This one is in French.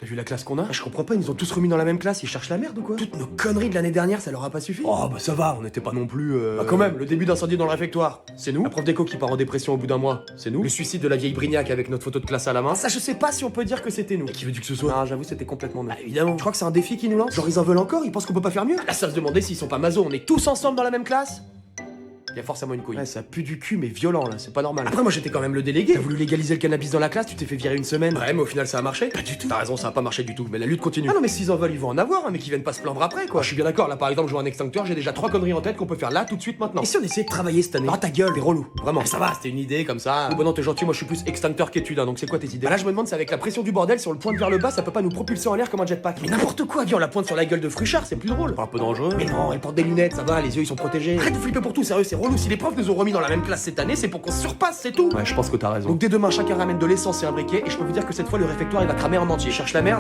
T'as vu la classe qu'on a? Je comprends pas, ils nous ont tous remis dans la même classe, ils cherchent la merde ou quoi? Toutes nos conneries de l'année dernière, ça leur a pas suffi? Oh bah ça va, on n'était pas non plus... Bah quand même, le début d'incendie dans le réfectoire, c'est nous. La prof d'éco qui part en dépression au bout d'un mois, c'est nous. Le suicide de la vieille Brignac avec notre photo de classe à la main. Ça, je sais pas si on peut dire que c'était nous. Et qui veut-tu que ce soit? Non, j'avoue, c'était complètement nous. Bah évidemment. Je crois que c'est un défi qu'ils nous lancent. Genre, ils en veulent encore, ils pensent qu'on peut pas faire mieux. Là ça se demandait s'ils sont pas maso, on est tous ensemble dans la même classe. Y a forcément une couille. Ouais, ça pue du cul, mais violent là, c'est pas normal. Après moi j'étais quand même le délégué. T'as voulu légaliser le cannabis dans la classe, tu t'es fait virer une semaine. Ouais mais au final ça a marché. Pas du tout. T'as raison, ça a pas marché du tout, mais la lutte continue. Ah non, mais s'ils en veulent, ils vont en avoir, hein, mais qu'ils viennent pas se plaindre après quoi. Je suis bien d'accord, là par exemple je vois un extincteur, j'ai déjà 3 conneries en tête qu'on peut faire là tout de suite maintenant. Et si on essayait de travailler cette année? Ah ta gueule, T'es relou, vraiment. Ah, ça va, c'était une idée comme ça. Oh, bah non, t'es gentil, moi je suis plus extincteur qu'étude, hein, donc c'est quoi tes idées? Bah là je me demande si avec la pression du bordel, si on le pointe vers le bas, ça peut pas nous propulser en l'air comme un jetpack. Mais n'importe quoi, Viens, on la pointe sur la gueule de Fruchard, c'est plus drôle. un peu dangereux. Mais non, elle porte des lunettes, ça va, les yeux ils sont protégés. Arrête de flipper pour tout, sérieux, c'est relou. Si les profs nous ont remis dans la même classe cette année, c'est pour qu'on se surpasse, c'est tout. Ouais, je pense que t'as raison. Donc dès demain, chacun ramène de l'essence et un briquet, et je peux vous dire que cette fois le réfectoire il va cramer en entier. Cherche la merde.